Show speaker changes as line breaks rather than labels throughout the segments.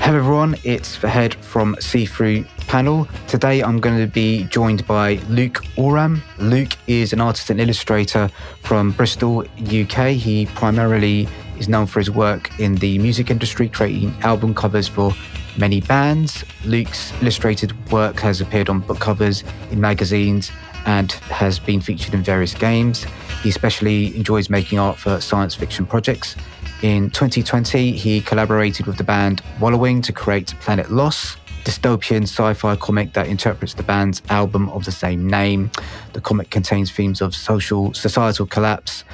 Hello everyone, it's Fahed from See-Through panel. Today I'm going to be joined by Luke Oram. Luke is an artist and illustrator from Bristol, UK. He primarily is known for his work in the music industry, creating album covers for many bands. Luke's illustrated work has appeared on book covers, in magazines, and has been featured in various games. He especially enjoys making art for science fiction projects. In 2020, he collaborated with the band Wallowing to create Planet Loss, dystopian sci-fi comic that interprets the band's album of the same name. The comic contains themes of societal collapse,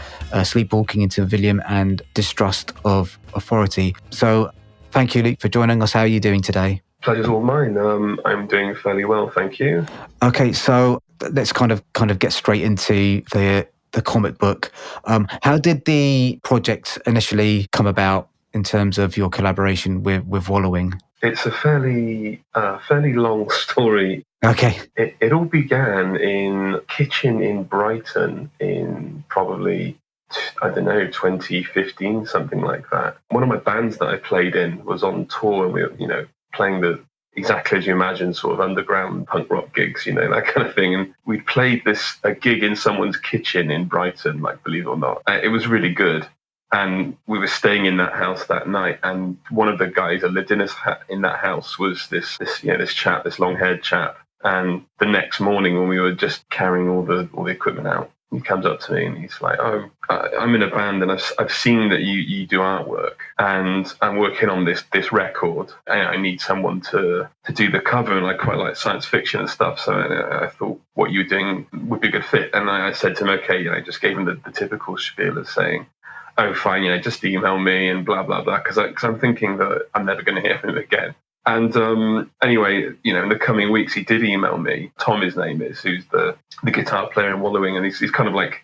sleepwalking into Villiam, and distrust of authority. So thank you, Luke, for joining us. How are you doing today?
Pleasure's all mine. I'm doing fairly well, thank you.
Okay, so let's kind of get straight into the comic book. How did the project initially come about in terms of your collaboration with Wallowing?
It's a fairly long story.
Okay.
It all began in a kitchen in Brighton in probably, 2015, something like that. One of my bands that I played in was on tour, and we were, playing the exactly as you imagine, sort of underground punk rock gigs, that kind of thing. And we played a gig in someone's kitchen in Brighton, believe it or not. It was really good. And we were staying in that house that night. And one of the guys that lived in that house was this chap, this long-haired chap. And the next morning when we were just carrying all the equipment out, he comes up to me and he's like, "Oh, I'm in a band and I've seen that you do artwork, and I'm working on this record. And I need someone to do the cover, and I quite like science fiction and stuff. So I thought what you were doing would be a good fit." And I said to him, "Okay," I just gave him the typical spiel of saying, "Oh, fine, just email me and blah blah blah," because I'm thinking that I'm never going to hear from him again. And anyway, in the coming weeks, he did email me. Tom, his name is, who's the guitar player in Wallowing, and he's kind of like,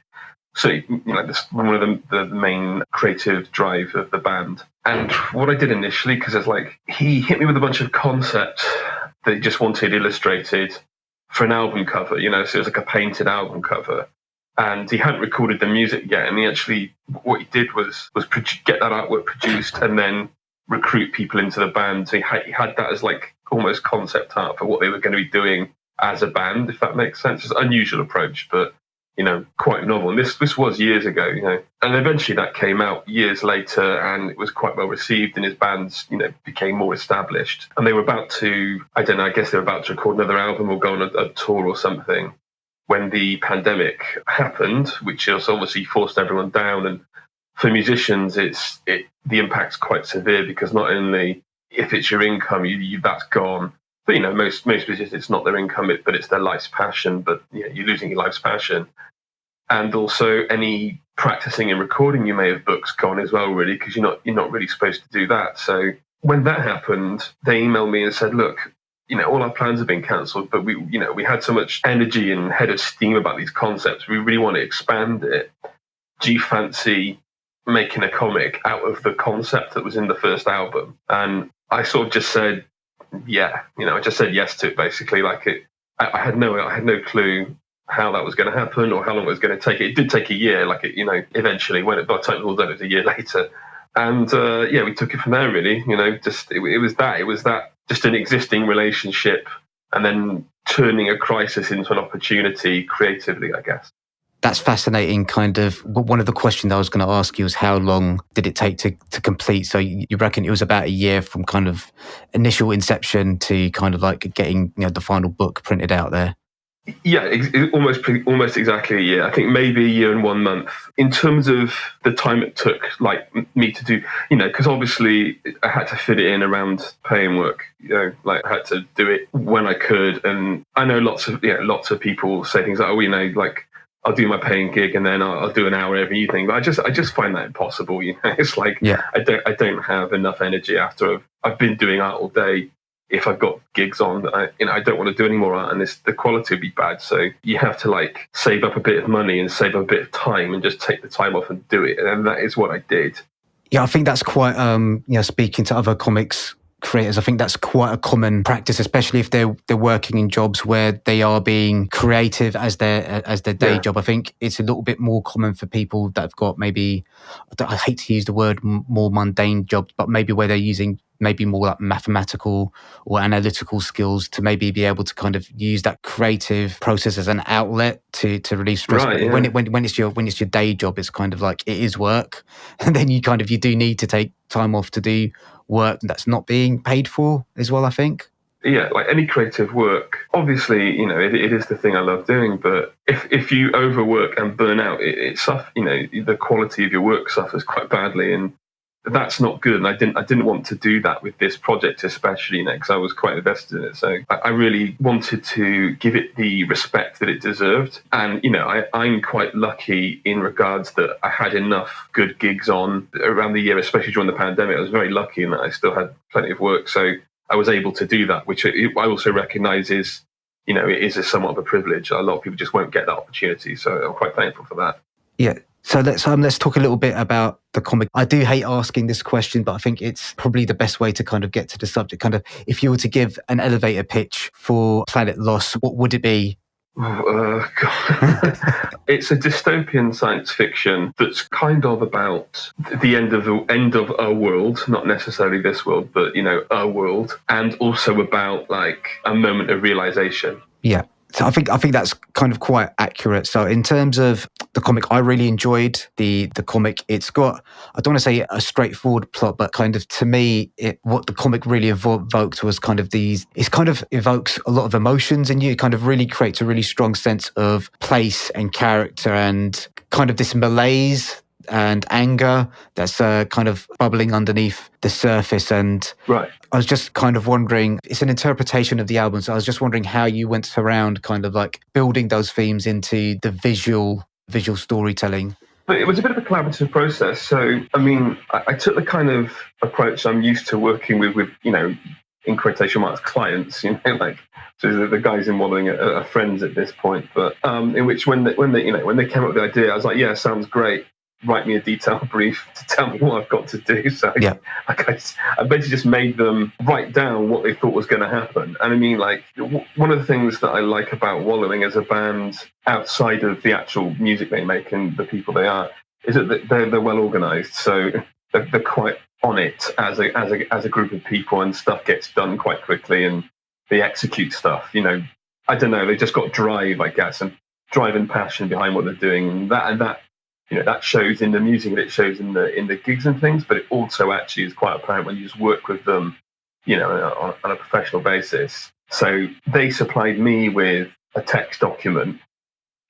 one of the main creative drive of the band. And what I did initially, because it's like he hit me with a bunch of concepts that he just wanted illustrated for an album cover. So it was like a painted album cover. And he hadn't recorded the music yet, and what he did was get that artwork produced and then recruit people into the band. So he had that as like almost concept art for what they were going to be doing as a band, if that makes sense. It's an unusual approach, but quite novel. And this was years ago, and eventually that came out years later, and it was quite well received, and his bands, became more established. And they were about to, I guess they were about to record another album or go on a tour or something when the pandemic happened, which has obviously forced everyone down. And for musicians, the impact's quite severe, because not only if it's your income, that's gone. But most musicians, it's not their income, but it's their life's passion. But you're losing your life's passion, and also any practicing and recording you may have book's gone as well, really, because you're not really supposed to do that. So when that happened, they emailed me and said, "Look, all our plans have been cancelled, but we had so much energy and head of steam about these concepts. We really want to expand it. Do you fancy making a comic out of the concept that was in the first album?" And I sort of just said, yeah, I just said yes to it, basically. I had no clue how that was going to happen or how long it was going to take. It did take a year, eventually, by the time it was all done, it was a year later. And we took it from there, really. It was that just an existing relationship and then turning a crisis into an opportunity creatively, I guess.
That's fascinating. Kind of one of the questions I was going to ask you was, how long did it take to complete? So you reckon it was about a year from kind of initial inception to kind of like getting the final book printed out there?
Yeah, almost exactly a year. I think maybe a year and 1 month. In terms of the time it took, me to do, because obviously I had to fit it in around paying work. I had to do it when I could. And I know lots of people say things like, I'll do my paying gig and then I'll do an hour every evening. But I just find that impossible. It's like, yeah. I don't have enough energy after I've been doing art all day. If I've got gigs on, I don't want to do any more art, and the quality would be bad. So you have to save up a bit of money and save up a bit of time and just take the time off and do it. And that is what I did.
Yeah, I think that's quite, speaking to other comics creators, I think that's quite a common practice, especially if they're working in jobs where they are being creative as their day job. I think it's a little bit more common for people that have got maybe, I hate to use the word more mundane jobs, but maybe where they're using maybe more like mathematical or analytical skills to maybe be able to kind of use that creative process as an outlet to release stress.
Right, yeah.
When it's your day job, it's kind of like it is work, and then you do need to take time off to do work that's not being paid for as well, I think.
Yeah, like any creative work, obviously, it is the thing I love doing. But if you overwork and burn out, it suffers. The quality of your work suffers quite badly, and that's not good. And I didn't want to do that with this project, especially, because I was quite invested in it. So I really wanted to give it the respect that it deserved. And I'm quite lucky in regards that I had enough good gigs on around the year, especially during the pandemic. I was very lucky in that I still had plenty of work. So I was able to do that, which I also recognise is, it is somewhat of a privilege. A lot of people just won't get that opportunity, so I'm quite thankful for that.
Yeah. So let's talk a little bit about the comic. I do hate asking this question, but I think it's probably the best way to kind of get to the subject. Kind of, if you were to give an elevator pitch for Planet Lost, what would it be?
God. It's a dystopian science fiction that's kind of about the end of a world, not necessarily this world, but a world, and also about like a moment of realization.
Yeah. So I think that's kind of quite accurate. So in terms of the comic, I really enjoyed the comic. It's got, I don't want to say a straightforward plot, but kind of to me, what the comic really evoked was kind of it kind of evokes a lot of emotions in you. It kind of really creates a really strong sense of place and character and kind of this malaise and anger that's kind of bubbling underneath the surface. And
right.
I was just kind of wondering, it's an interpretation of the album, so I was just wondering how you went around kind of like building those themes into the visual storytelling.
But it was a bit of a collaborative process. So, I mean, I took the kind of approach I'm used to working with in quotation marks, clients, like, so the guys in modelling are friends at this point, but in which when they came up with the idea, I was like, yeah, sounds great. Write me a detailed brief to tell me what I've got to do. So I basically just made them write down what they thought was going to happen. And I mean, like, one of the things that I like about Wallowing as a band, outside of the actual music they make and the people they are, is that they're well organised. So they're quite on it as a group of people, and stuff gets done quite quickly, and they execute stuff. I don't know. They just got drive, I guess, and drive and passion behind what they're doing, and that. That shows in the music and it shows in the gigs and things, but it also actually is quite apparent when you just work with them, on a professional basis. So they supplied me with a text document,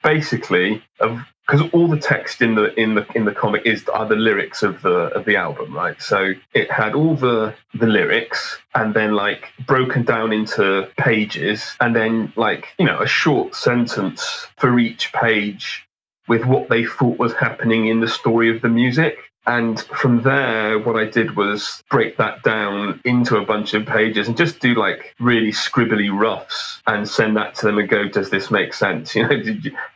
basically, because all the text in the comic are the lyrics of the album, right? So it had all the lyrics, and then like broken down into pages, and then like a short sentence for each page with what they thought was happening in the story of the music. And from there, what I did was break that down into a bunch of pages and just do like really scribbly roughs and send that to them and go, does this make sense? Do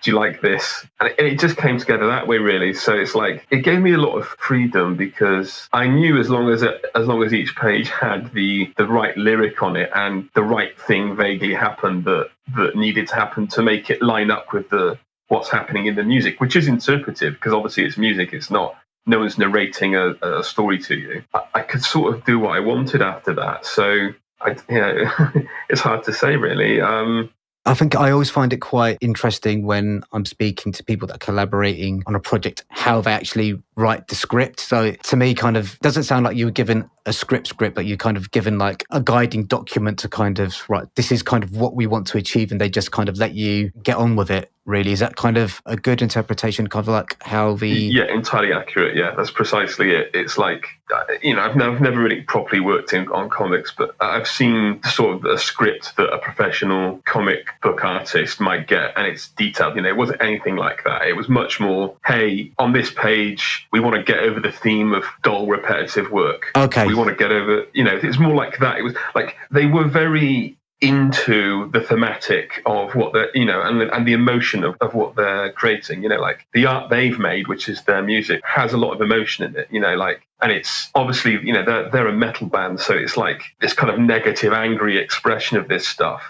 you like this? And it just came together that way, really. So it's like, it gave me a lot of freedom, because I knew as long as each page had the right lyric on it and the right thing vaguely happened that needed to happen to make it line up with what's happening in the music, which is interpretive, because obviously it's music, it's not, no one's narrating a story to you. I could sort of do what I wanted after that. So, it's hard to say, really.
I think I always find it quite interesting when I'm speaking to people that are collaborating on a project, how they actually write the script. So to me, kind of doesn't sound like you were given a script, but you're kind of given like a guiding document to kind of, right, this is kind of what we want to achieve, and they just kind of let you get on with it, really. Is that kind of a good interpretation, kind of like how the...
Yeah, entirely accurate. Yeah, that's precisely it. It's like, I've never really properly worked on comics, but I've seen sort of a script that a professional comic book artist might get, and it's detailed. It wasn't anything like that. It was much more, hey, on this page, we want to get over the theme of dull, repetitive work.
Okay.
We want to get over, it's more like that. It was like they were very into the thematic of what they're, and the emotion of what they're creating. Like the art they've made, which is their music, has a lot of emotion in it. And it's obviously, they're a metal band, so it's like this kind of negative, angry expression of this stuff.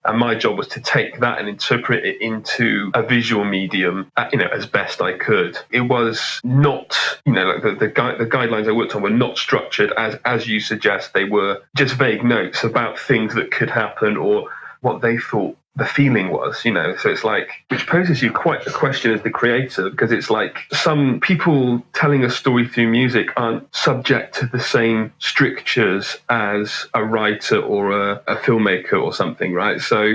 And my job was to take that and interpret it into a visual medium, as best I could. It was not, like the guidelines I worked on were not structured as you suggest. They were just vague notes about things that could happen or what they thought the feeling was, So it's like, which poses you quite a question as the creator, because it's like some people telling a story through music aren't subject to the same strictures as a writer or a filmmaker or something, right? So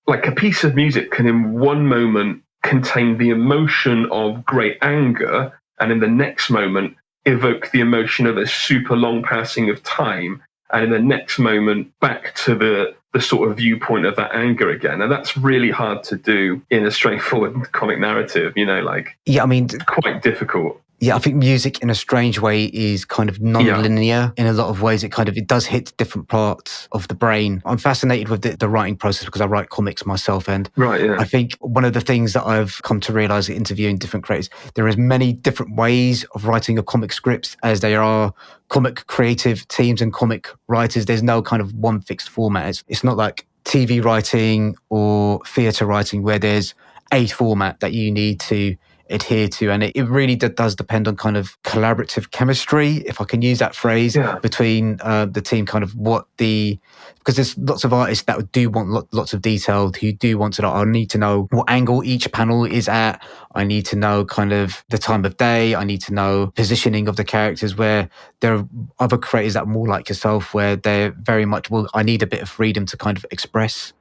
like a piece of music can in one moment contain the emotion of great anger and in the next moment evoke the emotion of a super long passing of time, and in the next moment back to the sort of viewpoint of that anger again. And that's really hard to do in a straightforward comic narrative,
Yeah, I mean,
it's quite difficult.
Yeah, I think music in a strange way is kind of non-linear in a lot of ways. It does hit different parts of the brain. I'm fascinated with the writing process because I write comics myself. And I think one of the things that I've come to realize interviewing different creators, there is many different ways of writing a comic script as there are comic creative teams and comic writers. There's no kind of one fixed format. It's not like TV writing or theatre writing where there's a format that you need to adhere to, and it really does depend on kind of collaborative chemistry, if I can use that phrase, between the team. Because there's lots of artists that do want lots of detail, who do want to know, I need to know what angle each panel is at, I need to know kind of the time of day, I need to know positioning of the characters, where there are other creators that are more like yourself, where they're very much, well, I need a bit of freedom to kind of express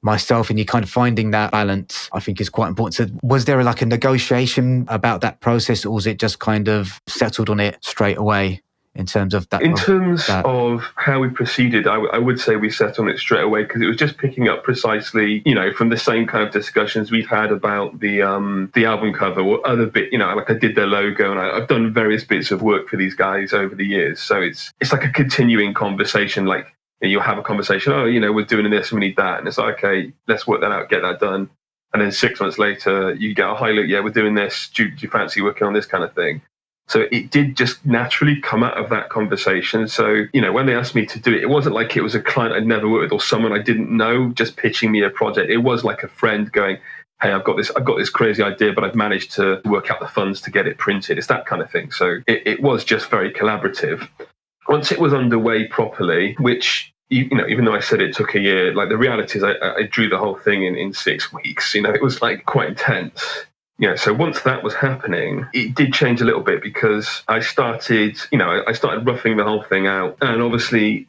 myself, and you're kind of finding that balance, I think, is quite important. So was there like a negotiation about that process, or was it just kind of settled on it straight away in terms of that?
In terms of how we proceeded, I would say we settled on it straight away, because it was just picking up precisely, from the same kind of discussions we've had about the album cover or other bit, like I did their logo, and I've done various bits of work for these guys over the years. So it's like a continuing conversation. Like you'll have a conversation, we're doing this and we need that, and it's like, okay, let's work that out, get that done. And then 6 months later, you get, hi, Luke, we're doing this. Do you fancy working on this kind of thing? So it did just naturally come out of that conversation. So, when they asked me to do it, it wasn't like it was a client I'd never worked with or someone I didn't know just pitching me a project. It was like a friend going, hey, I've got this crazy idea, but I've managed to work out the funds to get it printed. It's that kind of thing. So it was just very collaborative. Once it was underway properly, which, even though I said it took a year, like the reality is I drew the whole thing in 6 weeks. It was like quite intense. So once that was happening, it did change a little bit, because I started roughing the whole thing out. And obviously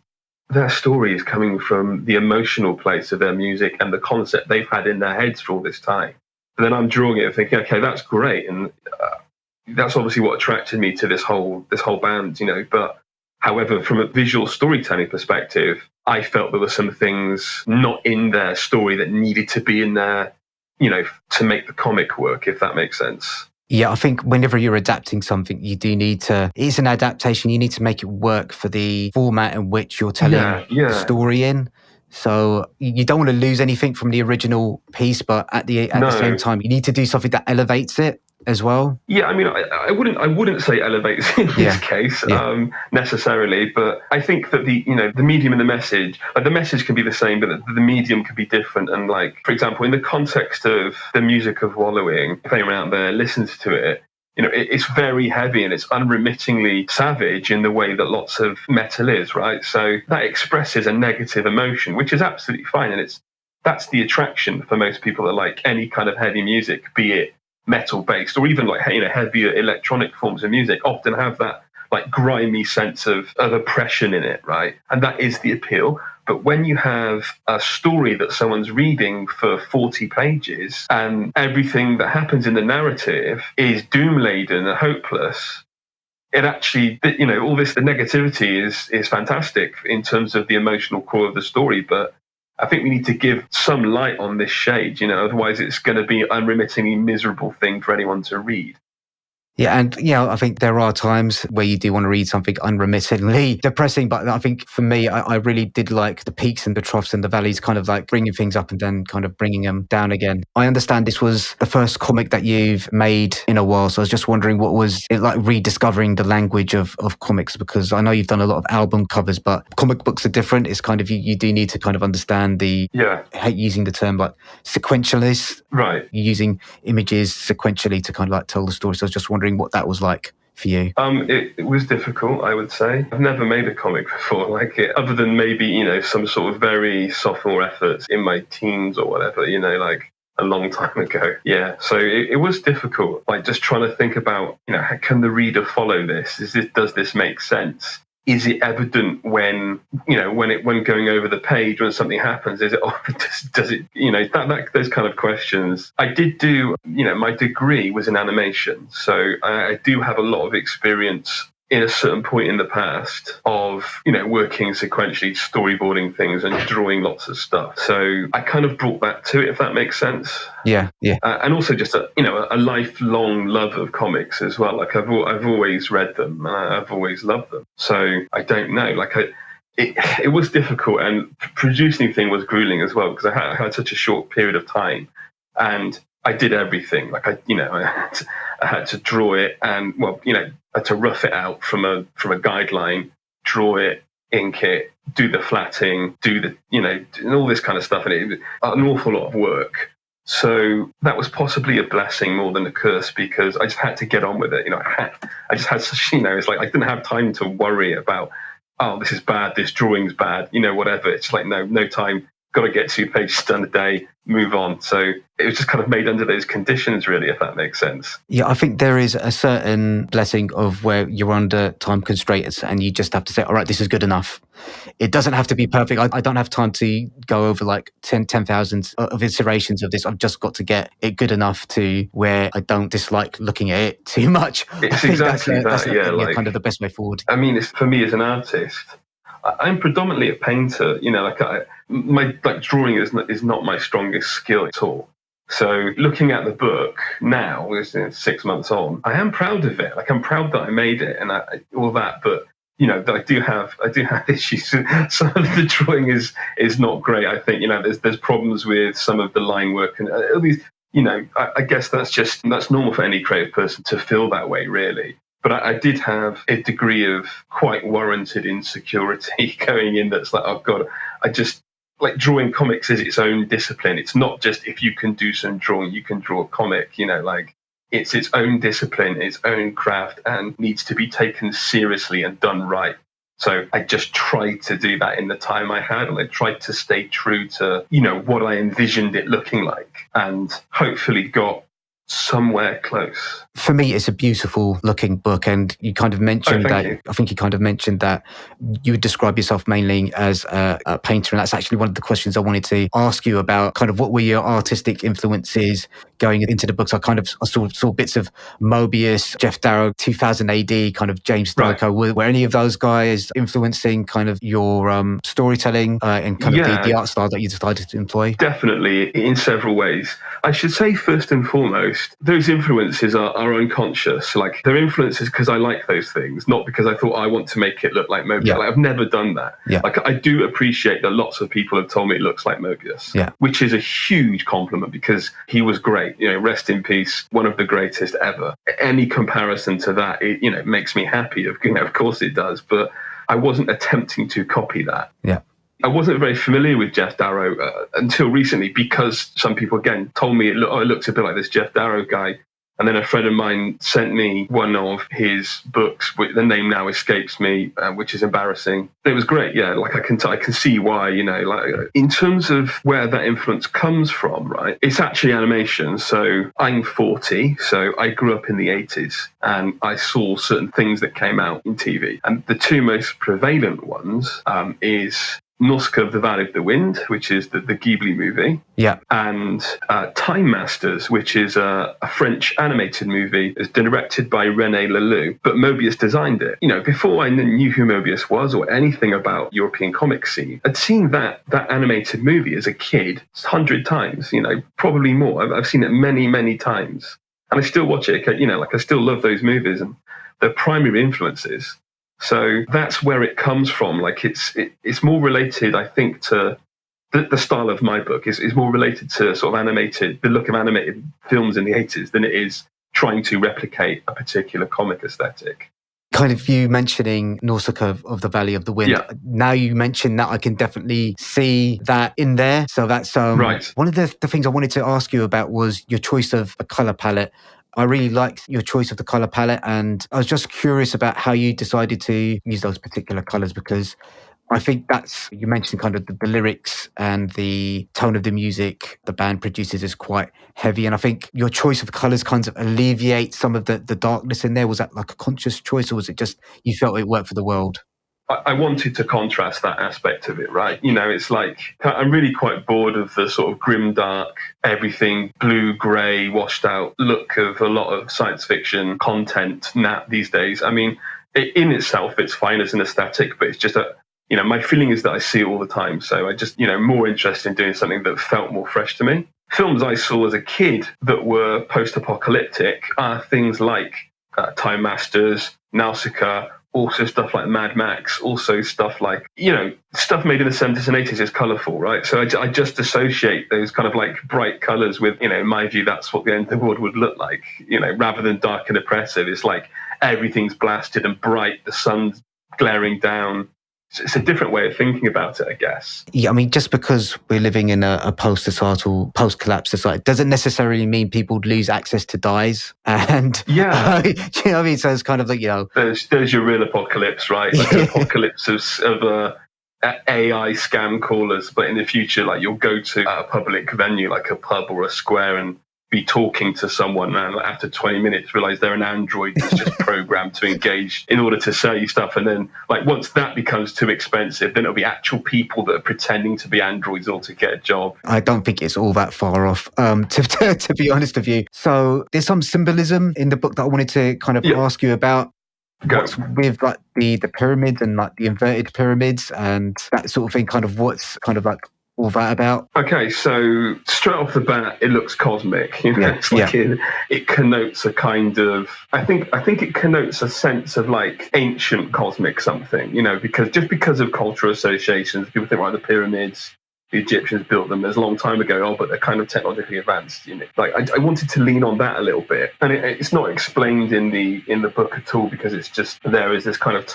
their story is coming from the emotional place of their music and the concept they've had in their heads for all this time. And then I'm drawing it and thinking, okay, that's great. And that's obviously what attracted me to this whole band, But however, from a visual storytelling perspective, I felt there were some things not in their story that needed to be in there, to make the comic work, if that makes sense.
Yeah, I think whenever you're adapting something, you do need to, it's an adaptation, you need to make it work for the format in which you're telling the story in. So you don't want to lose anything from the original piece, but at the same time, you need to do something that elevates it as well.
Yeah, I mean, I wouldn't say elevates in this case necessarily, but I think that the medium and the message can be the same, but the medium can be different. And like, for example, in the context of the music of Wallowing, if anyone out there listens to it, it's very heavy and it's unremittingly savage in the way that lots of metal is, right? So that expresses a negative emotion, which is absolutely fine, and that's the attraction for most people that like any kind of heavy music, be it metal based or even like heavier electronic forms of music, often have that like grimy sense of oppression in it, right? And that is the appeal. But when you have a story that someone's reading for 40 pages and everything that happens in the narrative is doom laden and hopeless, it actually, all this, the negativity is fantastic in terms of the emotional core of the story, but I think we need to give some light on this shade, otherwise it's going to be an unremittingly miserable thing for anyone to read.
Yeah, and I think there are times where you do want to read something unremittingly depressing, but I think for me, I really did like the peaks and the troughs and the valleys, kind of like bringing things up and then kind of bringing them down again. I understand this was the first comic that you've made in a while, so I was just wondering what was it like rediscovering the language of comics, because I know you've done a lot of album covers, but comic books are different. It's kind of, you do need to kind of understand using the term like sequentialist,
right?
Using images sequentially to kind of like tell the story. So I was just wondering what that was like for you.
It was difficult, I would say. I've never made a comic before like it, other than maybe, some sort of very sophomore efforts in my teens or whatever, like a long time ago. Yeah. So it was difficult, like just trying to think about, how can the reader follow this? Does this make sense? Is it evident when going over the page when something happens? Is it does it those kind of questions? I did do my degree was in animation, so I do have a lot of experience in a certain point in the past of working sequentially, storyboarding things and drawing lots of stuff. So I kind of brought that to it, if that makes sense.
Yeah.
And also just a lifelong love of comics as well. Like I've always read them and I've always loved them. So I don't know, it was difficult, and producing thing was grueling as well, because I had such a short period of time, and I did everything. Like I had to draw it, and I had to rough it out from a guideline, draw it, ink it, do the flatting, do the and all this kind of stuff, and it was an awful lot of work. So that was possibly a blessing more than a curse, because I just had to get on with it. I just had such, it's like I didn't have time to worry about, oh, this is bad, this drawing's bad, whatever. It's like no time. Got to get 2 pages done a day, move on. So it was just kind of made under those conditions, really, if that makes sense.
Yeah, I think there is a certain blessing of where you're under time constraints and you just have to say, all right, this is good enough. It doesn't have to be perfect. I don't have time to go over like 10,000 of iterations of this. I've just got to get it good enough to where I don't dislike looking at it too much.
It's exactly
that's
like,
kind of the best way forward.
I mean, for me as an artist, I'm predominantly a painter. My drawing is not my strongest skill at all. So looking at the book now, 6 months on, I am proud of it. Like I'm proud that I made it and all that. But I do have issues. Some of the drawing is not great. I think there's problems with some of the line work and at least I guess that's normal for any creative person to feel that way, really. But I did have a degree of quite warranted insecurity going in. That's like, oh God, I just like drawing comics is its own discipline. It's not just if you can do some drawing, you can draw a comic, it's its own discipline, its own craft, and needs to be taken seriously and done right. So I just tried to do that in the time I had, and I tried to stay true to, what I envisioned it looking like, and hopefully got somewhere close.
For me, it's a beautiful looking book, and you kind of mentioned I think you kind of mentioned that you would describe yourself mainly as a painter, and that's actually one of the questions I wanted to ask you about. Kind of what were your artistic influences going into the books? I saw bits of Mobius, Jeff Darrow, 2000 AD, kind of James Stoker. Right. Were any of those guys influencing kind of your storytelling and kind of the art style that you decided to employ?
Definitely, in several ways. I should say first and foremost, those influences are unconscious. Like they're influences because I like those things, not because I thought I want to make it look like Mobius. Yeah. Like, I've never done that. Yeah. Like I do appreciate that lots of people have told me it looks like Mobius, which is a huge compliment because he was great. Rest in peace, one of the greatest ever. Any comparison to that, it makes me happy. Of course it does. But I wasn't attempting to copy that.
Yeah.
I wasn't very familiar with Jeff Darrow until recently because some people, again, told me it looks a bit like this Jeff Darrow guy. And then a friend of mine sent me one of his books, which the name now escapes me, which is embarrassing. It was great, yeah. Like I can see why, in terms of where that influence comes from, right? It's actually animation. So I'm 40, so I grew up in the 80s, and I saw certain things that came out in TV. And the two most prevalent ones is Noska of the Valley of the Wind, which is the Ghibli movie, and Time Masters, which is a French animated movie. It's directed by René Laloux, but Mobius designed it. Before I knew who Mobius was or anything about European comic scene, I'd seen that animated movie as a kid 100 times, probably more. I've seen it many, many times. and I still watch it. Like I still love those movies, and they're primary influences. So that's where it comes from. Like it's more related, I think, to the style of my book is more related to sort of the look of animated films in the 80s than it is trying to replicate a particular comic aesthetic.
Kind of you mentioning Nausicaa of the Valley of the Wind.
Yeah.
Now you mentioned that, I can definitely see that in there. So that's
right.
One of the things I wanted to ask you about was your choice of a color palette. I really liked your choice of the color palette, and I was just curious about how you decided to use those particular colors, because I think you mentioned kind of the lyrics and the tone of the music the band produces is quite heavy. And I think your choice of colours kind of alleviates some of the darkness in there. Was that like a conscious choice, or was it just you felt it worked for the world?
I wanted to contrast that aspect of it, right? It's like, I'm really quite bored of the sort of grim, dark, everything blue, grey, washed out look of a lot of science fiction content these days. I mean, in itself, it's fine as an aesthetic, but it's just my feeling is that I see it all the time. So I just, more interested in doing something that felt more fresh to me. Films I saw as a kid that were post-apocalyptic are things like Time Masters, Nausicaa, also stuff like Mad Max, also stuff like, stuff made in the 70s and 80s is colourful, right? So I just associate those kind of like bright colours with, in my view, that's what the end of the world would look like, rather than dark and oppressive. It's like everything's blasted and bright, the sun's glaring down. It's a different way of thinking about it, I guess.
Yeah, I mean, just because we're living in a post-societal, post-collapse society doesn't necessarily mean people lose access to dyes. And
yeah,
you know what I mean? So it's kind of like,
there's your real apocalypse, right? Like an apocalypse of AI scam callers. But in the future, like you'll go to a public venue, like a pub or a square, and be talking to someone, and after 20 minutes realize they're an android that's just programmed to engage in order to sell you stuff. And then like once that becomes too expensive, then it'll be actual people that are pretending to be androids all to get a job.
I don't think it's all that far off, to be honest with you. So there's some symbolism in the book that I wanted to kind of ask you about. What's with like the pyramids and like the inverted pyramids and that sort of thing, kind of what's kind of like all that about?
Okay, so straight off the bat, it looks cosmic. It's like it connotes a kind of, I think it connotes a sense of like ancient cosmic something, because of cultural associations. People think, the pyramids, the Egyptians built them. There's a long time ago, but they're kind of technologically advanced. Like I wanted to lean on that a little bit, and it's not explained in the book at all, because it's just there is this kind of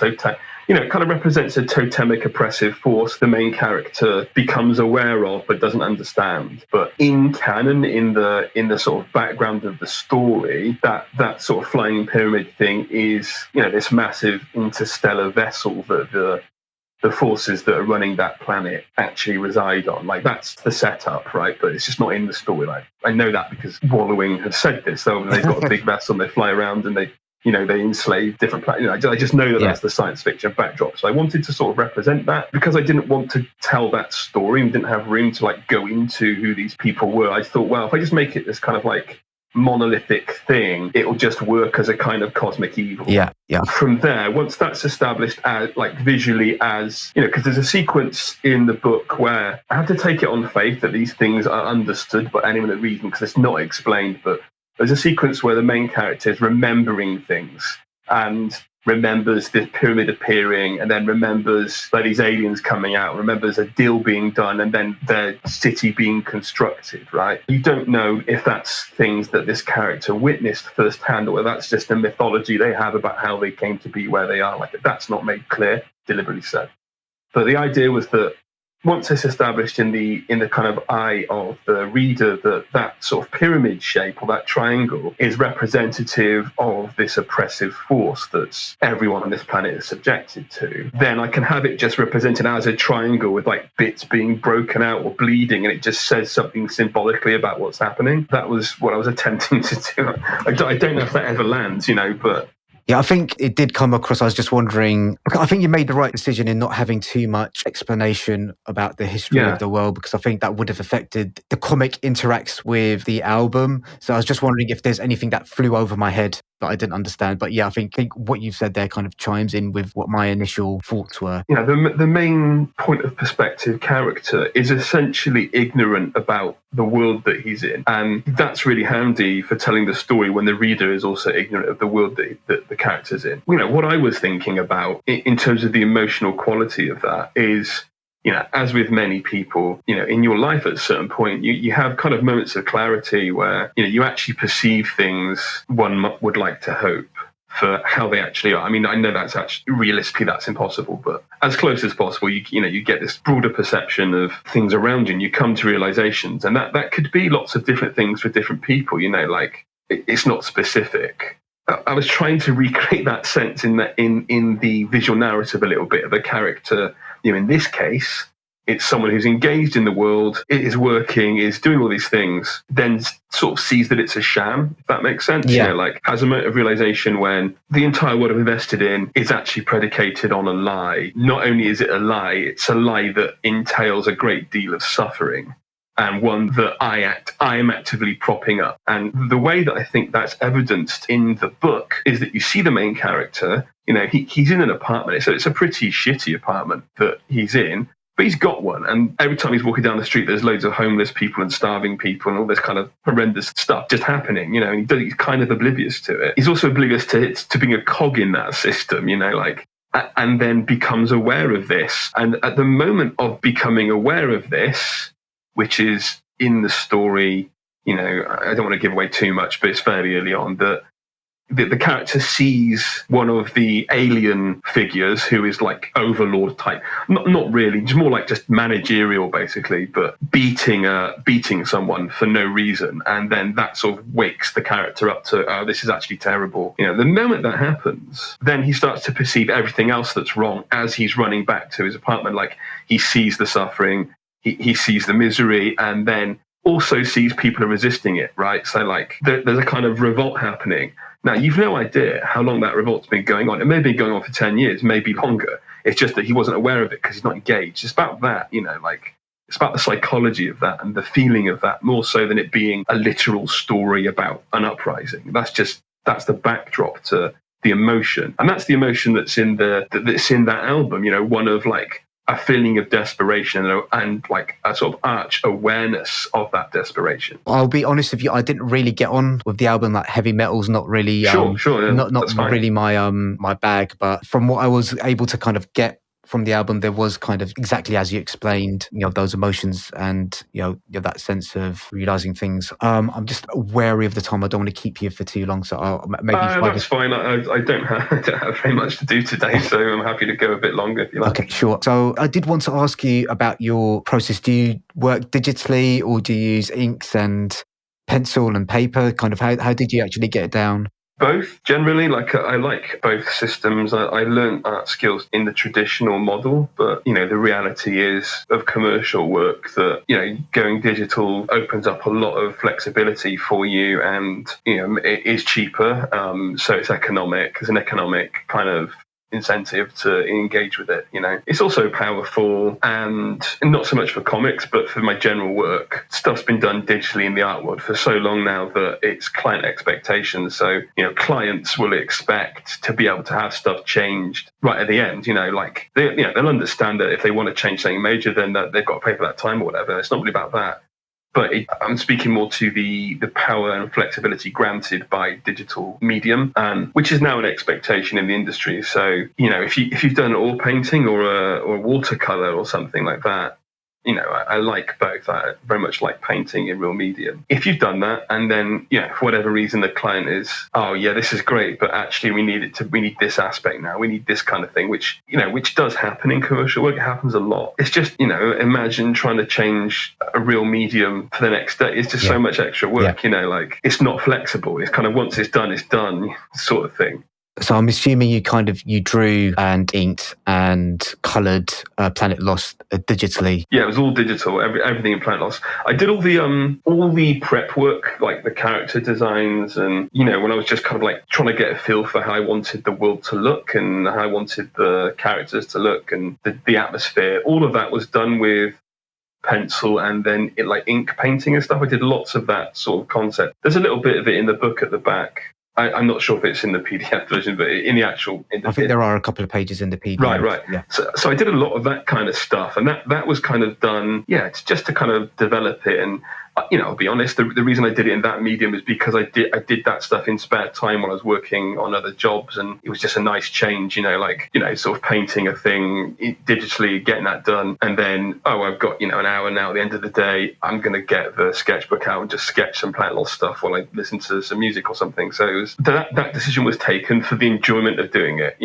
it kind of represents a totemic oppressive force the main character becomes aware of but doesn't understand. But in canon, in the sort of background of the story, that sort of flying pyramid thing is, this massive interstellar vessel that the forces that are running that planet actually reside on. Like that's the setup, right? But it's just not in the storyline. I know that because Wallowing have said this. So they've got a big vessel, they fly around and they enslave different planets. I just know that that's the science fiction backdrop. So I wanted to sort of represent that because I didn't want to tell that story and didn't have room to like go into who these people were. I thought, well, if I just make it this kind of like monolithic thing, it'll just work as a kind of cosmic evil.
Yeah.
From there, once that's established as like visually as, because there's a sequence in the book where I have to take it on faith that these things are understood by anyone that reads them, because it's not explained, but there's a sequence where the main character is remembering things and remembers this pyramid appearing, and then remembers like these aliens coming out, remembers a deal being done, and then their city being constructed, right? You don't know if that's things that this character witnessed firsthand, or that's just a mythology they have about how they came to be where they are. Like that's not made clear, deliberately said. But the idea was that once it's established in the kind of eye of the reader that sort of pyramid shape or that triangle is representative of this oppressive force that's everyone on this planet is subjected to, then I can have it just represented as a triangle with like bits being broken out or bleeding, and it just says something symbolically about what's happening. That was what I was attempting to do. I don't know if that ever lands, but...
Yeah, I think it did come across. I was just wondering, I think you made the right decision in not having too much explanation about the history of the world, because I think that would have affected the comic interacts with the album. So I was just wondering if there's anything that flew over my head. that I didn't understand. But yeah, I think what you've said there kind of chimes in with what my initial thoughts were.
Yeah, the main point of perspective character is essentially ignorant about the world that he's in. And that's really handy for telling the story when the reader is also ignorant of the world that the character's in. What I was thinking about in terms of the emotional quality of that is, as with many people, in your life at a certain point, you have kind of moments of clarity where, you actually perceive things one would like to hope for how they actually are. I mean, I know that's actually realistically that's impossible, but as close as possible, you get this broader perception of things around you, and you come to realizations, and that could be lots of different things for different people. Like it's not specific. I was trying to recreate that sense in the visual narrative a little bit of a character. In this case, it's someone who's engaged in the world, is working, is doing all these things, then sort of sees that it's a sham, if that makes sense.
Yeah.
Like has a moment of realization when the entire world I've invested in is actually predicated on a lie. Not only is it a lie, it's a lie that entails a great deal of suffering, and one that I am actively propping up. And the way that I think that's evidenced in the book is that you see the main character, he's in an apartment. So it's a pretty shitty apartment that he's in, but he's got one. And every time he's walking down the street, there's loads of homeless people and starving people and all this kind of horrendous stuff just happening, and he's kind of oblivious to it. He's also oblivious to being a cog in that system, and then becomes aware of this. And at the moment of becoming aware of this, which is in the story, I don't want to give away too much, but it's fairly early on, that the character sees one of the alien figures who is like overlord type, not really, just more like just managerial basically, but beating someone for no reason, and then that sort of wakes the character up to, oh, this is actually terrible. The moment that happens, then he starts to perceive everything else that's wrong as he's running back to his apartment. Like he sees the suffering, he sees the misery, and then also sees people are resisting it, right? So like there's a kind of revolt happening. Now, you've no idea how long that revolt's been going on. It may have been going on for 10 years, maybe longer. It's just that he wasn't aware of it because he's not engaged. It's about that, it's about the psychology of that and the feeling of that, more so than it being a literal story about an uprising. That's the backdrop to the emotion. And that's the emotion that's in that album, one of like a feeling of desperation and like a sort of arch awareness of that desperation.
I'll be honest with you, I didn't really get on with the album. Like heavy metal's not really
sure, yeah,
not really my bag. But from what I was able to kind of get from the album, there was kind of exactly as you explained, those emotions and that sense of realizing things. I'm just wary of the time. I don't want to keep you for too long, so I'll maybe.
That's fine. I don't have very much to do today, so I'm happy to go a bit longer if you like.
Okay, sure. So I did want to ask you about your process. Do you work digitally or do you use inks and pencil and paper? Kind of how did you actually get it down?
Both, generally. Like I like both systems. I learned art skills in the traditional model, but the reality is of commercial work that going digital opens up a lot of flexibility for you, and it is cheaper, so it's economic. There's an economic kind of incentive to engage with it. It's also powerful, and not so much for comics, but for my general work. Stuff's been done digitally in the art world for so long now that it's client expectations. So clients will expect to be able to have stuff changed right at the end. Like they'll understand that if they want to change something major, then they've got to pay for that time or whatever. It's not really about that. But I'm speaking more to the power and flexibility granted by digital medium, which is now an expectation in the industry. So, if you've done an oil painting or a watercolor or something like that, I like both. I very much like painting in real medium. If you've done that and then, for whatever reason, the client is, oh yeah, this is great, but actually we need this aspect now. We need this kind of thing, which does happen in commercial work. It happens a lot. It's just, imagine trying to change a real medium for the next day. It's just so much extra work, like it's not flexible. It's kind of once it's done sort of thing.
So I'm assuming you drew and inked and coloured Planet Lost digitally.
Yeah, it was all digital. Everything in Planet Lost. I did all the prep work, like the character designs, and when I was just kind of like trying to get a feel for how I wanted the world to look and how I wanted the characters to look and the atmosphere. All of that was done with pencil and then like ink painting and stuff. I did lots of that sort of concept. There's a little bit of it in the book at the back. I'm not sure if it's in the PDF version, but in the actual...
I think there are a couple of pages in the PDF.
Right.
Yeah.
So I did a lot of that kind of stuff, and that was kind of done, it's just to kind of develop it. And I'll be honest, the reason I did it in that medium is because I did that stuff in spare time when I was working on other jobs, and it was just a nice change, sort of painting a thing digitally, getting that done, and then I've got an hour now at the end of the day. I'm going to get the sketchbook out and just sketch some plain old stuff while I listen to some music or something. So it was, that decision was taken for the enjoyment of doing it.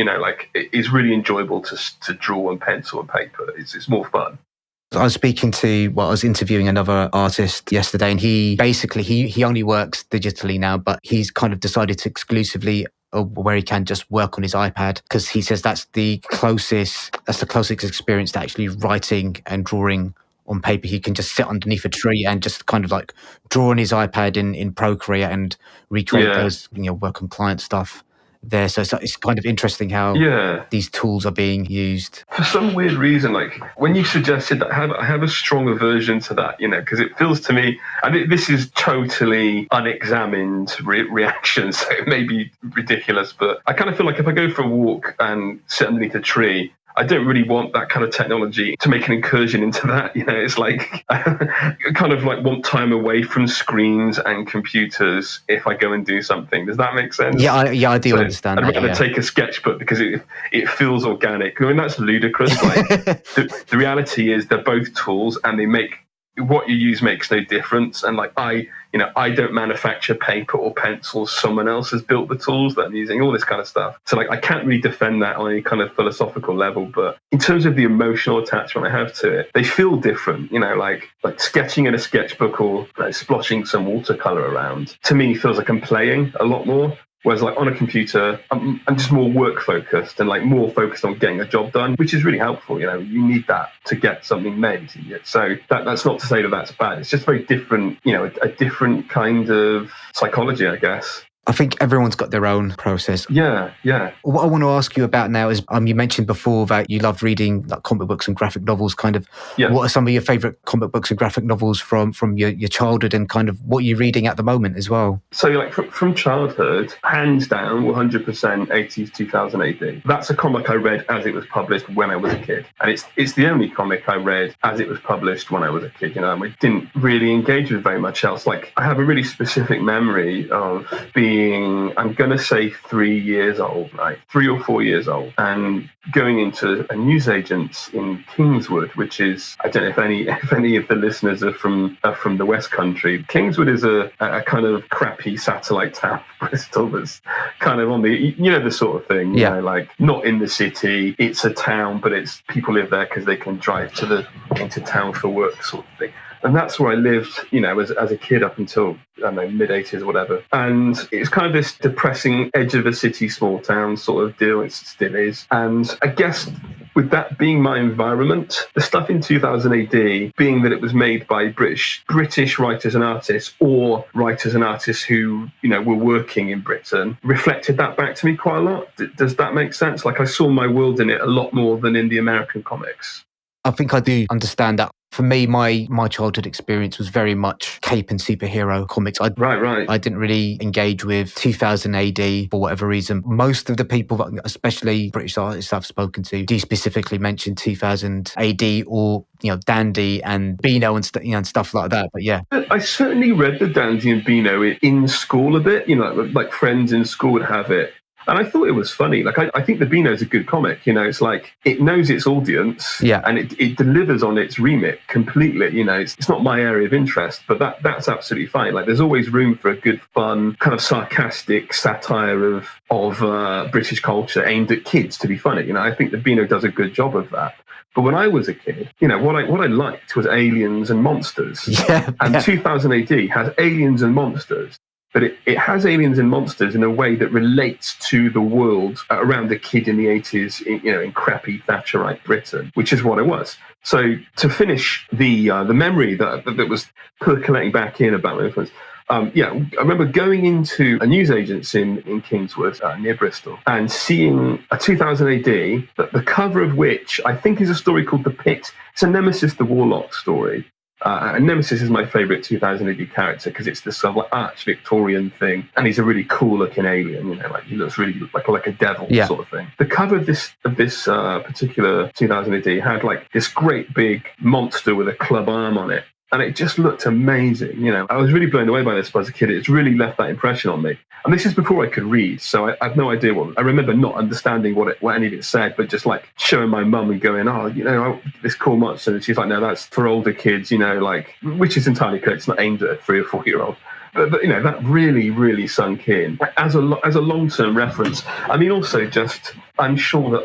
It's really enjoyable to draw on pencil and paper. It's more fun.
I was I was interviewing another artist yesterday, and he basically, he only works digitally now, but he's kind of decided to exclusively, where he can, just work on his iPad, because he says that's the closest experience to actually writing and drawing on paper. He can just sit underneath a tree and just kind of like draw on his iPad in Procreate and recreate those, work on client stuff there. So it's kind of interesting how these tools are being used.
For some weird reason, like when you suggested that, I have a strong aversion to that, because it feels to me, and this is totally unexamined reaction, so it may be ridiculous, but I kind of feel like if I go for a walk and sit underneath a tree, I don't really want that kind of technology to make an incursion into that. It's like I kind of like want time away from screens and computers if I go and do something. Does that make sense?
Yeah, I do understand.
I'd rather take a sketchbook because it feels organic. I mean, that's ludicrous. Like the reality is they're both tools, and they make what you use makes no difference. And like I don't manufacture paper or pencils. Someone else has built the tools that I'm using, all this kind of stuff. So like I can't really defend that on any kind of philosophical level. But in terms of the emotional attachment I have to it, they feel different. Like sketching in a sketchbook or splotching some watercolor around, to me feels like I'm playing a lot more. Whereas like on a computer, I'm just more work focused and like more focused on getting a job done, which is really helpful. You need that to get something made. So that's not to say that that's bad. It's just very different, a different kind of psychology, I guess.
I think everyone's got their own process.
Yeah.
What I want to ask you about now is, you mentioned before that you loved reading like comic books and graphic novels. What are some of your favourite comic books and graphic novels from your childhood, and kind of what you're reading at the moment as well?
So like from childhood, hands down, 100% 80s 2000 AD. That's a comic I read as it was published when I was a kid. And it's the only comic I read as it was published when I was a kid. I didn't really engage with very much else. Like I have a really specific memory of being, I'm going to say 3 years old, right? 3 or 4 years old, and going into a newsagent's in Kingswood, which is, I don't know if any of the listeners are from the West Country. Kingswood is a kind of crappy satellite town of Bristol that's kind of on the, the sort of thing, like not in the city. It's a town, but it's people live there because they can drive into town for work, sort of thing. And that's where I lived, as a kid up until, I don't know, mid-80s or whatever. And it's kind of this depressing edge of a city, small town sort of deal. It still is. And I guess with that being my environment, the stuff in 2000 AD, being that it was made by British writers and artists, or writers and artists who, were working in Britain, reflected that back to me quite a lot. Does that make sense? Like I saw my world in it a lot more than in the American comics.
I think I do understand that. For me, my childhood experience was very much cape and superhero comics.
Right.
I didn't really engage with 2000 AD for whatever reason. Most of the people, especially British artists I've spoken to, do specifically mention 2000 AD or, Dandy and Beano and stuff like that. But yeah.
I certainly read the Dandy and Beano in school a bit. Like friends in school would have it. And I thought it was funny. Like, I think the Beano is a good comic. It's like it knows its audience, and it delivers on its remit completely. It's not my area of interest, but that's absolutely fine. Like, there's always room for a good, fun, kind of sarcastic satire of British culture aimed at kids to be funny. I think the Beano does a good job of that. But when I was a kid, what I liked was aliens and monsters. And 2000 AD has aliens and monsters. But it has aliens and monsters in a way that relates to the world around a kid in the 80s, in crappy Thatcherite Britain, which is what it was. So to finish the memory that was percolating back in about my influence, I remember going into a newsagent's in Kingswood, near Bristol, and seeing a 2000 AD, the cover of which I think is a story called The Pit. It's a Nemesis the Warlock story. And Nemesis is my favourite 2000 AD character because it's this sort of like arch Victorian thing, and he's a really cool looking alien. Like he looks really like a devil sort of thing. The cover of this particular 2000 AD had like this great big monster with a club arm on it. And it just looked amazing. I was really blown away by this as a kid. It's really left that impression on me. And this is before I could read, so I have no idea I remember not understanding what any of it said, but just like showing my mum and going, this cool monster. And she's like, no, that's for older kids, which is entirely correct. It's not aimed at a 3 or 4 year old. But that really, really sunk in as a long-term reference. I mean, also just, I'm sure that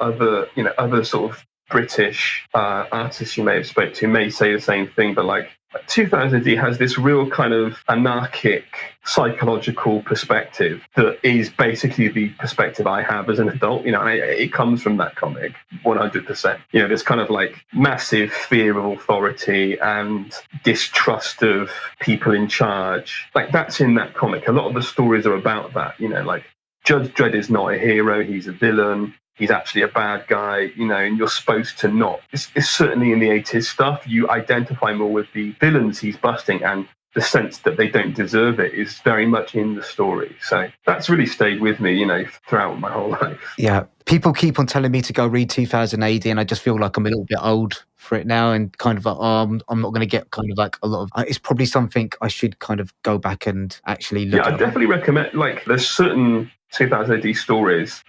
other sort of British artists you may have spoke to may say the same thing, but like 2000 AD has this real kind of anarchic psychological perspective that is basically the perspective I have as an adult. It comes from that comic 100%. This kind of like massive fear of authority and distrust of people in charge. Like that's in that comic. A lot of the stories are about that. Like Judge Dredd is not a hero; he's a villain. He's actually a bad guy, and you're supposed to not. It's certainly in the 80s stuff. You identify more with the villains he's busting, and the sense that they don't deserve it is very much in the story. So that's really stayed with me, throughout my whole life.
Yeah. People keep on telling me to go read 2000 AD, and I just feel like I'm a little bit old for it now, and kind of like, I'm not going to get kind of like a lot of. It's probably something I should kind of go back and actually look at.
Yeah, I definitely recommend, like, there's certain 2000 AD stories,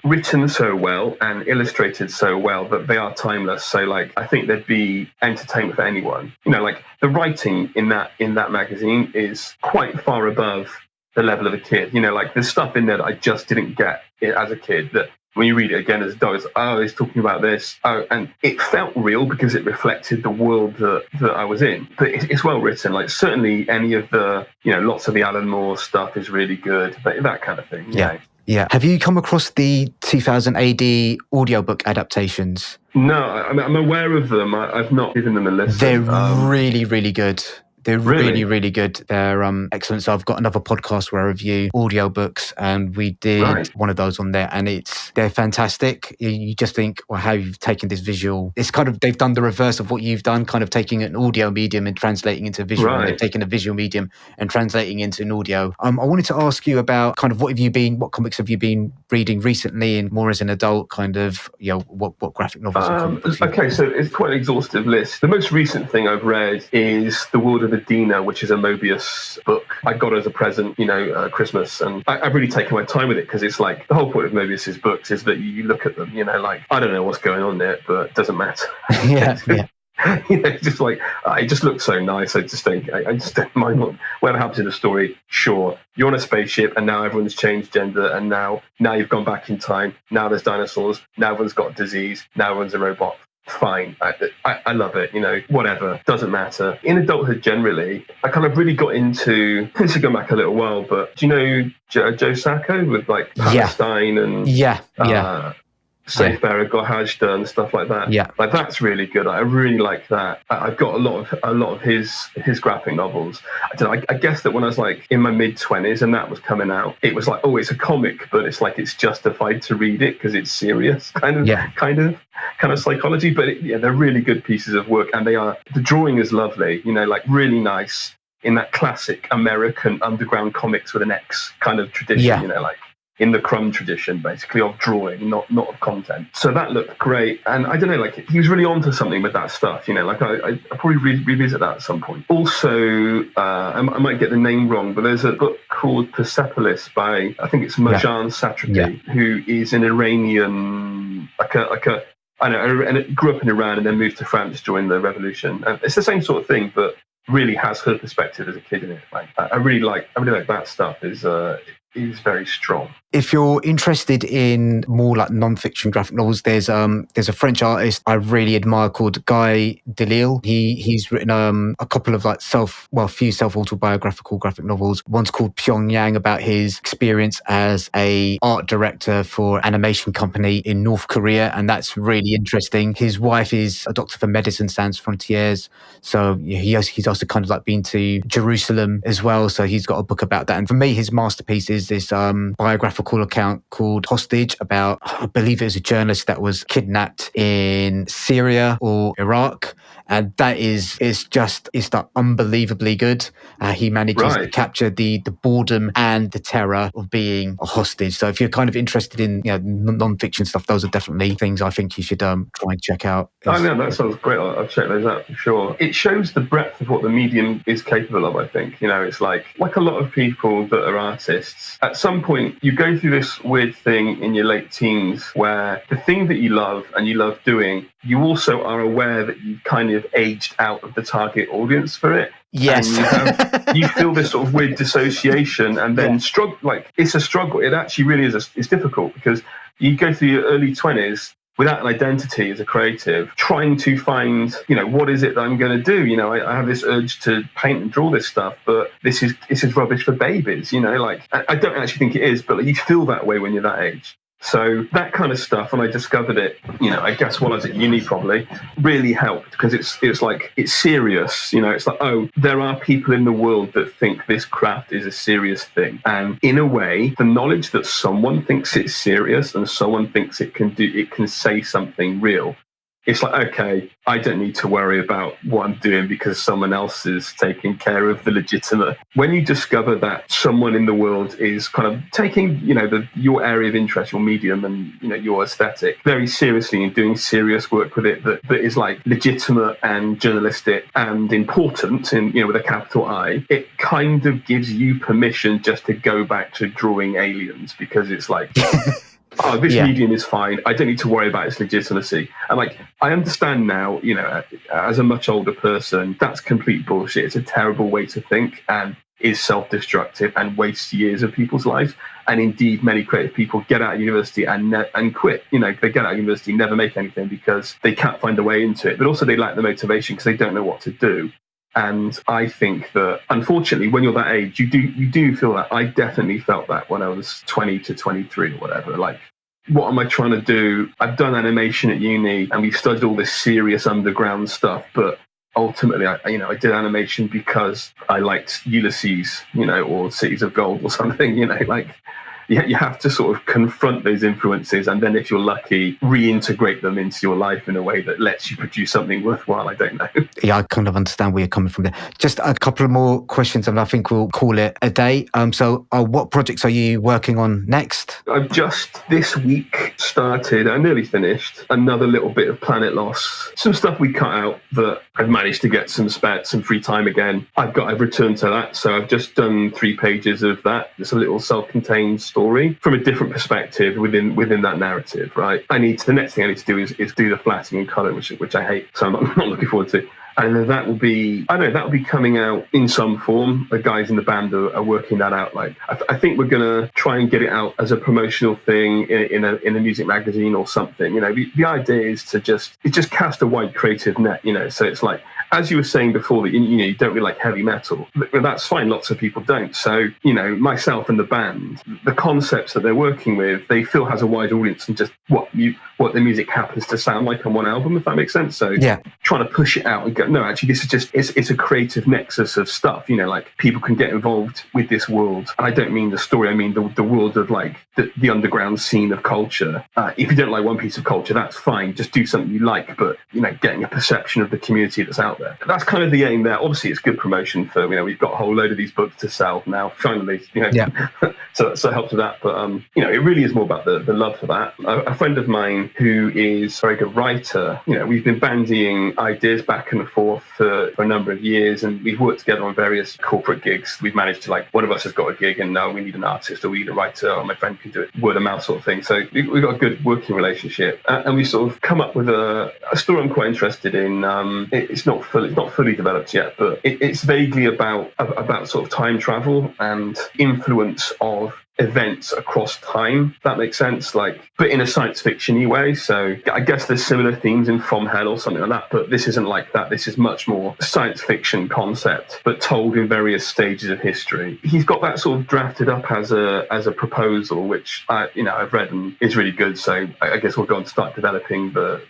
written so well and illustrated so well that they are timeless. So, like, I think they'd be entertainment for anyone. Like the writing in that magazine is quite far above the level of a kid. Like there's stuff in there that I just didn't get as a kid that when you read it again as adults, he's talking about this. And it felt real because it reflected the world that I was in. But it's well written. Like certainly any of the, lots of the Alan Moore stuff is really good. That kind of thing.
Yeah. Yeah. Have you come across the 2000 AD audiobook adaptations?
No, I'm aware of them. I've not given them a listen.
They're really, really good. They're really, really good. They're excellent. So I've got another podcast where I review audiobooks, and we did one of those on there, and they're fantastic. You just think, well, how you've taken this visual. It's kind of, they've done the reverse of what you've done, kind of taking an audio medium and translating into visual. Right. And they've taken a visual medium and translating into an audio. I wanted to ask you about kind of what comics have you been reading recently, and more as an adult, kind of, what graphic novels and comic books?
Okay, so it's quite an exhaustive list. The most recent thing I've read is The World of Adina, which is a Mobius book. I got as a present, Christmas, and I've really taken my time with it because it's like the whole point of Mobius's books is that you look at them, like I don't know what's going on there, but it doesn't matter.
Yeah.
Just like it just looks so nice. I just don't mind whatever happens in the story. Sure, you're on a spaceship, and now everyone's changed gender, and now you've gone back in time. Now there's dinosaurs. Now everyone's got disease. Now everyone's a robot. Fine. I love it, whatever, doesn't matter. In adulthood generally, I kind of really got into, this is going back a little while, but do you know Joe Sacco with like Palestine and Sefer Gohajda and stuff like that?
Yeah.
Like that's really good. I really like that. I've got a lot of his graphic novels. I guess that when I was like in my mid-20s and that was coming out, it was like, oh, it's a comic, but it's like it's justified to read it because it's serious kind of psychology. But they're really good pieces of work, and the drawing is lovely, like really nice in that classic American underground comics with an X kind of tradition, like in the Crumb tradition, basically, of drawing, not of content. So that looked great. And I don't know, like he was really onto something with that stuff, like I probably revisit that at some point. Also, I might get the name wrong, but there's a book called Persepolis by, I think it's Marjan Satrapi, who is an Iranian, I know, and grew up in Iran and then moved to France during the revolution. And it's the same sort of thing, but really has her perspective as a kid in it. Like I really like that stuff. Is very strong.
If you're interested in more like non-fiction graphic novels, there's a French artist I really admire called Guy Delisle. He's written a couple of like few self-autobiographical graphic novels. One's called Pyongyang, about his experience as a art director for an animation company in North Korea, and that's really interesting. His wife is a doctor for Medicine Sans Frontières, so he's also kind of like been to Jerusalem as well. So he's got a book about that. And for me, his masterpiece is this biographical account called Hostage, about, I believe it was a journalist that was kidnapped in Syria or Iraq, and that is just unbelievably good. He manages to capture the boredom and the terror of being a hostage. So if you're kind of interested in non-fiction stuff, those are definitely things I think you should try and check out.
Oh, yeah, that sounds great. I'll check those out for sure. It shows the breadth of what the medium is capable of, I think. It's like a lot of people that are artists, at some point you go through this weird thing in your late teens where the thing that you love and you love doing, you also are aware that you've kind of aged out of the target audience for it.
Yes.
And you feel this sort of weird dissociation and then struggle. Like, it's a struggle. It actually really is. It's difficult because you go through your early 20s without an identity as a creative, trying to find, what is it that I'm going to do? I have this urge to paint and draw this stuff, but this is rubbish for babies. Like, I don't actually think it is, but you feel that way when you're that age. So that kind of stuff, when I discovered it, I guess while I was at uni probably, really helped because it's like, it's serious. It's like, oh, there are people in the world that think this craft is a serious thing. And in a way, the knowledge that someone thinks it's serious and someone thinks it can say something real, it's like, okay, I don't need to worry about what I'm doing because someone else is taking care of the legitimate. When you discover that someone in the world is kind of taking, your area of interest, your medium and, your aesthetic very seriously and doing serious work with it that is like legitimate and journalistic and important and, with a capital I, it kind of gives you permission just to go back to drawing aliens because it's like... oh, this medium is fine. I don't need to worry about its legitimacy. And I understand now, as a much older person, that's complete bullshit. It's a terrible way to think and is self-destructive and wastes years of people's lives. And indeed, many creative people get out of university and quit. They get out of university, never make anything because they can't find a way into it. But also they lack the motivation because they don't know what to do. And I think that, unfortunately, when you're that age, you do feel that. I definitely felt that when I was 20 to 23 or whatever. Like, what am I trying to do? I've done animation at uni and we've studied all this serious underground stuff. But ultimately, I did animation because I liked Ulysses, or Cities of Gold or something, you have to sort of confront those influences and then, if you're lucky, reintegrate them into your life in a way that lets you produce something worthwhile. I don't know.
Yeah, I kind of understand where you're coming from there. Just a couple of more questions and I think we'll call it a day. So what projects are you working on next?
I've just this week started, I nearly finished, another little bit of Planet Loss. Some stuff we cut out that I've managed to get some free time again. I've returned to that. So I've just done 3 pages of that. It's a little self-contained story from a different perspective within that narrative, right? The next thing I need to do is do the flatting and colour, which I hate, so I'm not looking forward to. And that will be coming out in some form. The guys in the band are working that out. Like, I think we're gonna try and get it out as a promotional thing in a music magazine or something. The idea is to just cast a wide creative net. So it's like, as you were saying before, that you don't really like heavy metal. But that's fine. Lots of people don't. So myself and the band, the concepts that they're working with, they feel has a wide audience and just what the music happens to sound like on one album, if that makes sense. So trying to push it out and go, no, actually, this is just it's a creative nexus of stuff. Like, people can get involved with this world. And I don't mean the story. I mean the world of like the underground scene of culture. If you don't like one piece of culture, that's fine. Just do something you like, but getting a perception of the community that's out there. That's kind of the aim there. Obviously, it's good promotion for we've got a whole load of these books to sell now. Finally, so it helps with that. But it really is more about the love for that. A friend of mine who is a very good writer. We've been bandying ideas back and forth for a number of years, and we've worked together on various corporate gigs. We've managed to, one of us has got a gig, and now we need an artist, or we need a writer, or my friend can do it, word of mouth sort of thing. So we've got a good working relationship, and we sort of come up with a story I'm quite interested in. It's not fully developed yet, but it's vaguely about sort of time travel and influence of events across time, if that makes sense, but in a science fiction-y way. So I guess there's similar themes in From Hell or something like that, but this isn't like that. This is much more science fiction concept, but told in various stages of history. He's got that sort of drafted up as a proposal, which I've read and is really good. So I guess we'll go on to start developing the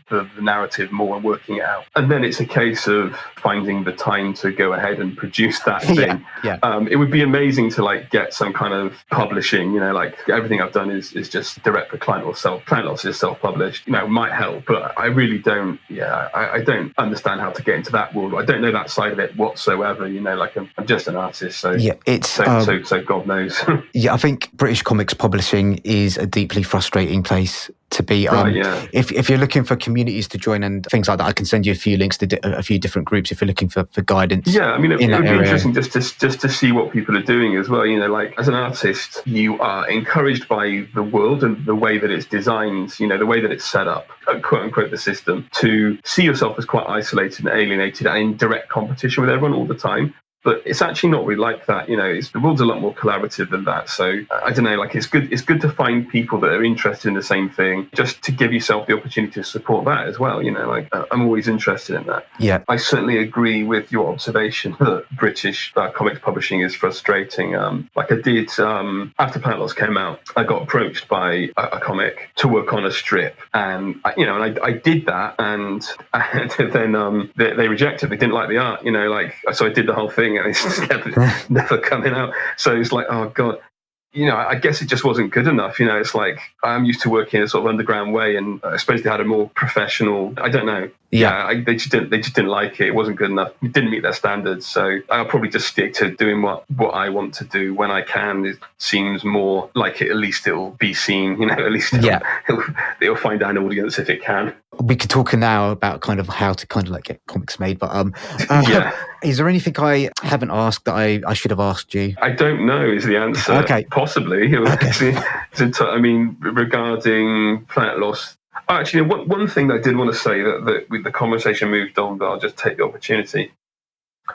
narrative more and working it out. And then it's a case of finding the time to go ahead and produce that thing.
Yeah.
It would be amazing to get some kind of publisher publishing, like everything I've done is just direct for client or client loss is self-published, might help, but I really don't, I don't understand how to get into that world. I don't know that side of it whatsoever, like I'm just an artist. So
yeah, it's
so God knows.
Yeah, I think British comics publishing is a deeply frustrating place to be.
Right, yeah.
If you're looking for communities to join and things like that, I can send you a few links to a few different groups if you're looking for guidance.
Yeah, I mean, it would be
area.
interesting just to see what people are doing as well. Like as an artist, you are encouraged by the world and the way that it's designed, the way that it's set up, quote unquote, the system, to see yourself as quite isolated and alienated and in direct competition with everyone all the time. But it's actually not really like that, the world's a lot more collaborative than that. So I don't know, like it's good to find people that are interested in the same thing, just to give yourself the opportunity to support that as well. like I'm always interested in that.
Yeah,
I certainly agree with your observation that British comics publishing is frustrating. Like I did after Planet Lost came out, I got approached by a comic to work on a strip, and I did that, and then they rejected. They didn't like the art, so I did the whole thing. And it's just never coming out. So it's like, oh God, I guess it just wasn't good enough. It's like I'm used to working in a sort of underground way, and I suppose they had a more professional. I don't know. They just didn't like it. It wasn't good enough. It didn't meet their standards. So I'll probably just stick to doing what I want to do when I can. It seems more like at least it'll be seen. At least it'll find an audience if it can.
We could talk now about kind of how to kind of like get comics made, but is there anything I haven't asked that I should have asked you?
I don't know is the answer.
Okay.
Possibly.
Okay.
I mean, regarding Planet Lost, actually, one thing that I did want to say that with the conversation moved on, but I'll just take the opportunity.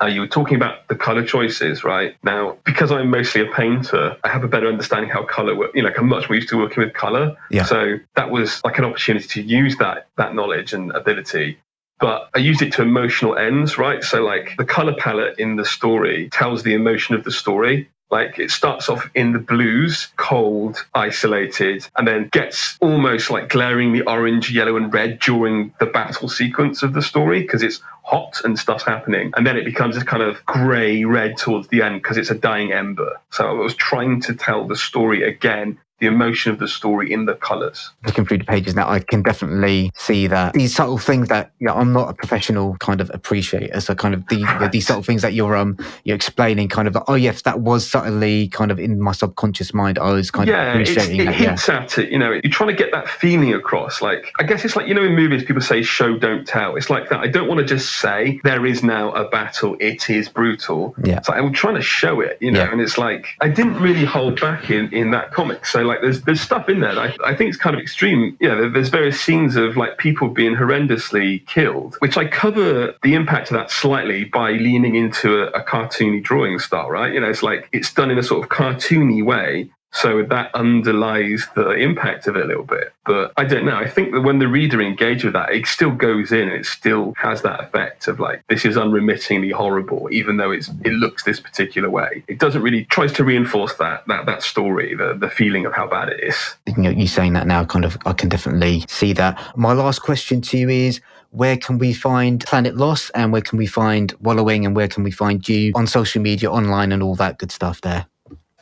You were talking about the color choices, right? Now, because I'm mostly a painter, I have a better understanding how color works. I'm much more used to working with color.
Yeah.
So that was like an opportunity to use that knowledge and ability. But I used it to emotional ends, right? So like the color palette in the story tells the emotion of the story. Like it starts off in the blues, cold, isolated, and then gets almost like glaringly orange, yellow, and red during the battle sequence of the story because it's hot and stuff's happening. And then it becomes this kind of grey red towards the end because it's a dying ember. So I was trying to tell the story again, the emotion of the story in the colours.
Looking through the pages now, I can definitely see that these subtle things that I'm not a professional kind of appreciator. So kind of these subtle things that you're explaining, kind of like, oh yes, that was subtly kind of in my subconscious mind. I was kind of appreciating
it hints at it. You're trying to get that feeling across. Like I guess it's like in movies people say show don't tell. It's like that. I don't want to just say there is now a battle. It is brutal.
Yeah.
It's like I'm trying to show it. And it's like I didn't really hold back in that comic. So like there's stuff in there that I think it's kind of extreme. There's various scenes of like people being horrendously killed, which I cover the impact of that slightly by leaning into a cartoony drawing style, right? It's like it's done in a sort of cartoony way. So that underlies the impact of it a little bit. But I don't know. I think that when the reader engages with that, it still goes in and it still has that effect of like, this is unremittingly horrible, even though it looks this particular way. It doesn't really tries to reinforce that story, the feeling of how bad it is.
You saying that now, kind of, I can definitely see that. My last question to you is, where can we find Planet Lost and where can we find Wallowing and where can we find you on social media, online and all that good stuff there?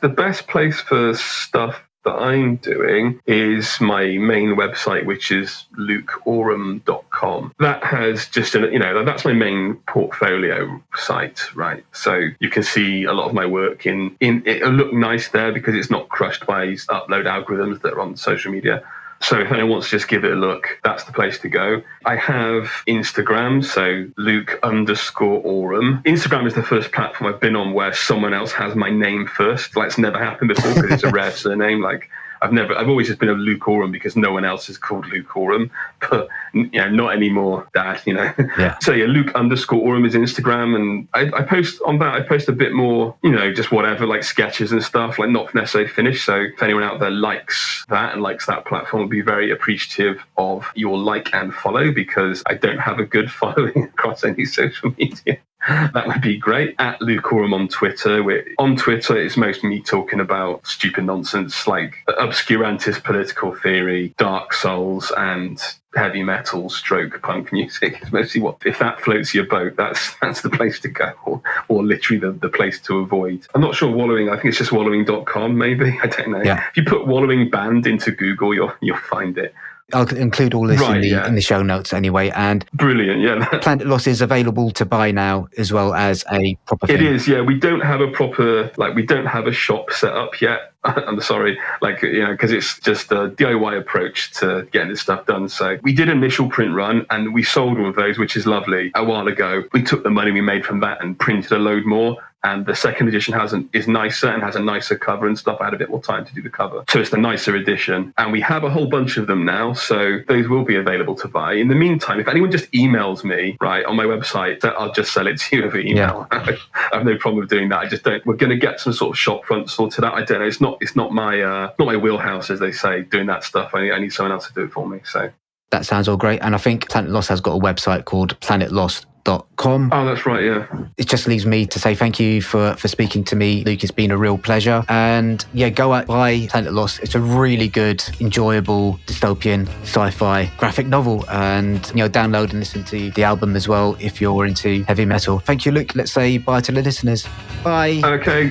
The best place for stuff that I'm doing is my main website, which is lukeoram.com. That has just that's my main portfolio site, right? So you can see a lot of my work it'll look nice there because it's not crushed by upload algorithms that are on social media. So if anyone wants to just give it a look, that's the place to go. I have Instagram, so Luke_Oram. Instagram is the first platform I've been on where someone else has my name first. Like it's never happened before because it's a rare surname. Like I've always just been a Luke Oram because no one else is called Luke Oram, but not anymore, Dad.
Yeah.
So Luke_Oram is Instagram, and I post on that. I post a bit more, just whatever, like sketches and stuff, like not necessarily finished. So if anyone out there likes that and likes that platform, I'd be very appreciative of your like and follow because I don't have a good following across any social media. that would be great. At Luke Oram on Twitter. On Twitter, it's mostly me talking about stupid nonsense like obscurantist political theory, Dark Souls, and heavy metal stroke punk music. It's mostly if that floats your boat, that's the place to go, or literally the place to avoid. I'm not sure wallowing, I think it's just wallowing.com maybe, I don't know.
Yeah.
If you put wallowing band into Google, you'll find it.
I'll include all this in the show notes anyway. And
brilliant, yeah.
Planet Lost is available to buy now as well as a proper thing.
It is, yeah. We don't have a shop set up yet. I'm sorry, because it's just a DIY approach to getting this stuff done. So we did an initial print run and we sold all of those, which is lovely. A while ago, we took the money we made from that and printed a load more. And the second edition is nicer and has a nicer cover and stuff. I had a bit more time to do the cover. So it's the nicer edition. And we have a whole bunch of them now. So those will be available to buy. In the meantime, if anyone just emails me, right, on my website, I'll just sell it to you over email. Yeah. I have no problem with doing that. I just don't. We're going to get some sort of shop front sorted out. I don't know. It's not my wheelhouse, as they say, doing that stuff. I need someone else to do it for me. So
that sounds all great. And I think Planet Lost has got a website called planetlost.com.
Oh, that's right, yeah.
It just leaves me to say thank you for speaking to me, Luke. It's been a real pleasure. And yeah, go out, buy Planet Lost. It's a really good, enjoyable, dystopian, sci-fi graphic novel. And, download and listen to the album as well if you're into heavy metal. Thank you, Luke. Let's say bye to the listeners. Bye.
Okay.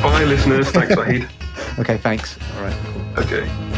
Bye, listeners. Thanks, Wahid.
Okay, thanks. All right, cool.
Okay.